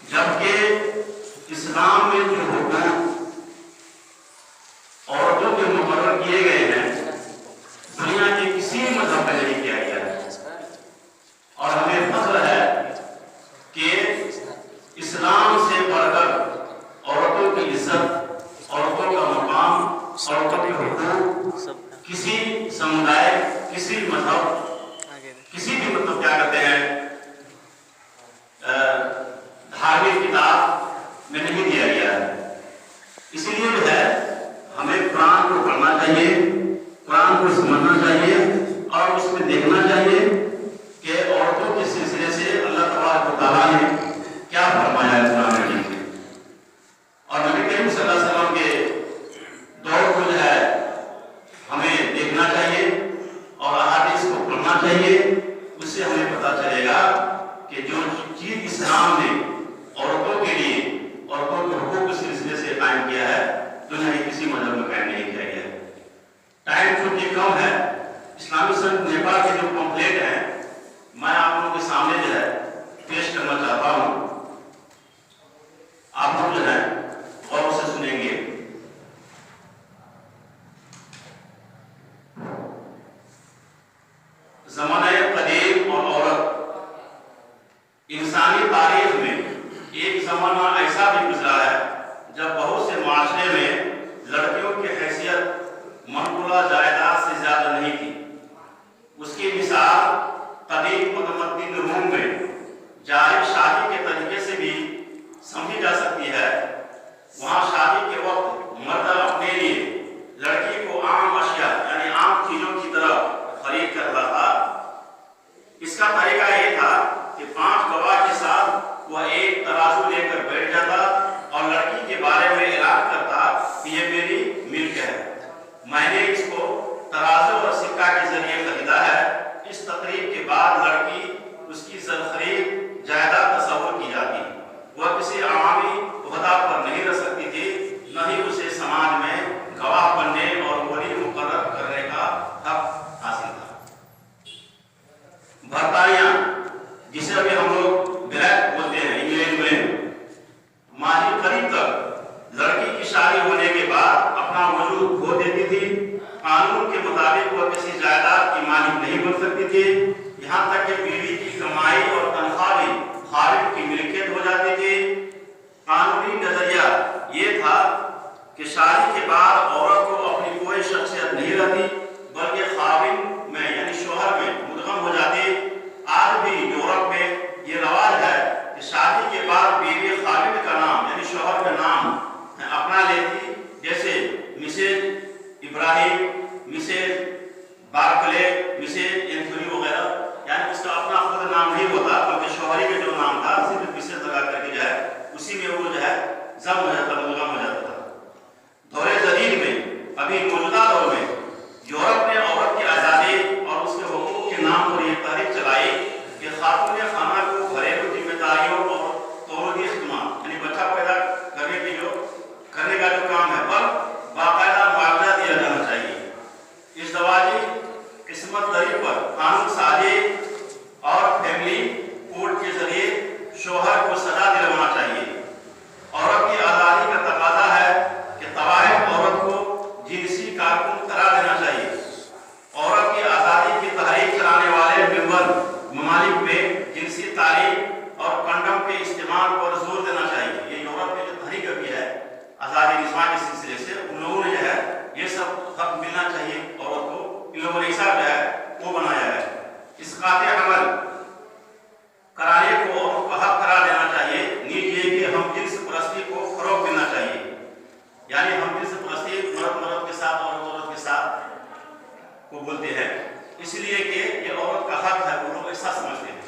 جبکہ اسلام میں جو حقوق عورتوں کے مقرر کیے گئے ہیں دنیا کے کسی مذہب میں نہیں کیا گیا ہے، اور ہمیں فخر ہے کہ اسلام سے بڑھ کر عورتوں کی عزت، عورتوں کا مقام، عورتوں کے حقوق کسی سمدائے، کسی مذہب، کسی بھی مطلب کیا کہتے ہیں دھارمک کتاب میں نہیں دیا گیا ہے۔ اسی لیے جو ہے ہمیں قرآن کو پڑھنا چاہیے، قرآن کو سمجھنا چاہیے اور اس میں دیکھنا چاہیے کہ عورتوں کے سلسلے سے اللہ تبارک و تعالیٰ نے کیا فرمایا ہے قرآن مجید میں، اور نبی کریم صلی اللہ علیہ وسلم کے دور کو جو ہے ہمیں دیکھنا چاہیے اور احادیث کو پڑھنا چاہیے۔ اس سے ہمیں پتہ چلے گا کہ جو چیز اسلام نے عورتوں کے لیے، عورتوں کے حقوق کے سلسلے سے قائم کیا ہے دنیا کے کسی مذہب میں قائم نہیں کیا گیا ہے۔ ٹائم چونکہ کم ہے، اسلامی سنت نیپال کے جو پمفلیٹ ہیں میں آپ لوگوں کے سامنے جو ہے پیش کرنا چاہتا ہوں، آپ لوگ جو ہے غور سے سنیں گے۔ زمانہ قدیم اور عورت، انسانی تاریخ میں ایک زمانہ ایسا بھی گزرا ہے جب بہت سے معاشرے میں لڑکیوں کی حیثیت منقولہ جائیداد سے زیادہ نہیں تھی۔ اس کی مثال قدیم متمدن روم میں جاری شادی کے طریقے سے بھی سمجھی جا سکتی ہے۔ وہاں شادی کے وقت مرد اپنے لیے لڑکی کو عام اشیاء یعنی عام چیزوں کی طرف خرید کر لاتا۔ اس کا طریقہ یہ تھا کہ 5 گواہ کے ساتھ وہ ایک ترازو لے کر بیٹھ جاتا اور لڑکی کے بارے میں اعلان کرتا کہ یہ میری ملک ہے، میں نے اس کو ترازو اور سکہ کے ذریعے خریدا ہے۔ اس تقریب کے بعد لڑکی اس کی زر خرید جائیداد تصور کی جاتی، وہ کسی عوامی عہدہ پر نہیں رہ سکتی تھی، نہ ہی اسے سماج میں گواہ بننے اور ولی مقرر کرنے کا حق حاصل تھا۔ برطانیہ، جسے ابھی ہم لوگ بلیک بولتے ہیں انگلینڈ میں، ماضی قریب تک لڑکی کی شادی ہونے کے بعد اپنا وجود کھو دیتی تھی۔ قانون کے مطابق وہ کسی جائیداد کی مالک نہیں بن سکتی تھی، یہاں تک کہ بیوی کی کمائی اور تنخواہ بھی خالق کی ملکیت ہو جاتی تھی۔ قانونی نظریہ یہ تھا کہ شادی کے بعد عورت کو اپنی کوئی شخصیت نہیں رہتی بلکہ خاوند میں یعنی شوہر میں مدغم ہو جاتی۔ آج بھی یورپ میں یہ رواج ہے کہ شادی کے بعد بیوی خاوند کا نام یعنی شوہر کا نام اپنا لیتی، جیسے مسز ابراہیم، مسز بارکلے، مسز اینتھونی وغیرہ، یعنی اس کا اپنا خود نام نہیں ہوتا بلکہ شوہری کا جو نام تھا صرف مسز لگا کر کے جو ہے اسی میں وہ جو ہے ضم ہو جاتا، مدغم ہو جاتا تھا۔ دور جدید میں، ابھی موجودہ دور میں، یورپ نے عورت کی آزادی اور اس کے حقوق کے نام پر یہ تحریک چلائی کہ خاتون خانہ کو گھریلو ذمہ داریوں اور تولدی خدمات یعنی بچہ پیدا کرنے کا جو کام ہے پر باقاعدہ معاوضہ دیا جانا چاہیے۔ ازدواجی قسمت دری پر قانون سازی اور فیملی کورٹ کے ذریعے شوہر کو سزا دلوانا چاہیے۔ عورت کی آزادی کا تقاضا ہے کہ طوائف عورت کو جنسی کارکن قرار دینا چاہیے۔ عورت کی آزادی کی تحریک چلانے والے ممبر ممالک میں جنسی تعلیم اور کنڈم کے استعمال پر زور دینا چاہیے۔ یہ یورپ میں جو تحریک ابھی ہے آزادی نسواں کے سلسلے سے، ان لوگوں نے جو ہے یہ سب حق ملنا چاہیے عورت کو، ان لوگوں نے حساب جو ہے وہ بنایا ہے۔ اسقاط حمل کرانے کو عورت کو حق قرار دینا چاہیے۔ نیز یہ کہ ہم جنس پرستی کو فروغ دینا چاہیے، یعنی ہم جنس پرستی مرد کے ساتھ عورت کے ساتھ کو بولتے ہیں، اس لیے کہ یہ عورت کا حق ہے، وہ لوگ ایسا سمجھتے ہیں۔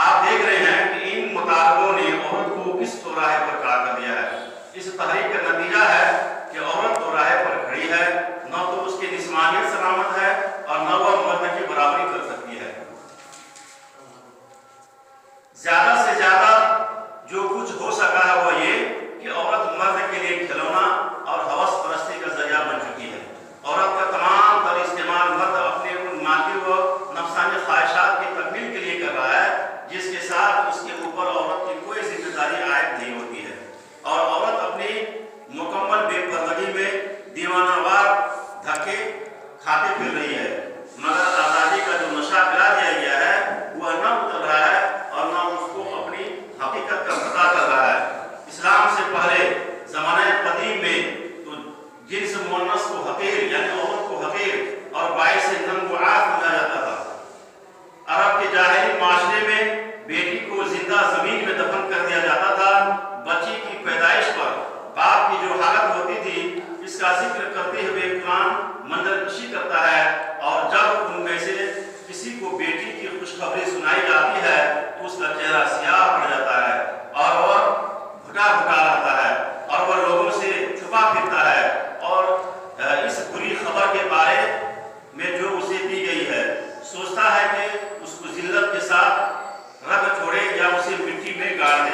آپ دیکھ رہے ہیں کہ ان مطالبوں نے عورت کو کس چوراہے پر کھڑا کر دیا ہے۔ اس تحریک کا نتیجہ ہے کہ عورت چوراہے پر کھڑی ہے، نہ تو اس کی جسمانیت سلامت ہے اور نہ وہ مرد کی برابری کر سکتی ہے۔ زیادہ سے زیادہ جو کچھ ہو سکا ہے وہ یہ کہ عورت مرد کے لیے کھلونا اور ہوس پرستی کا ذریعہ بن چکی ہے۔ عورت کا تمام تر استعمال مرد اپنے ان مادی و نفسانی خواہشات کی تکمیل کے لیے کر رہا ہے، جس کے ساتھ اس کے اوپر عورت کی کوئی ذمہ داری عائد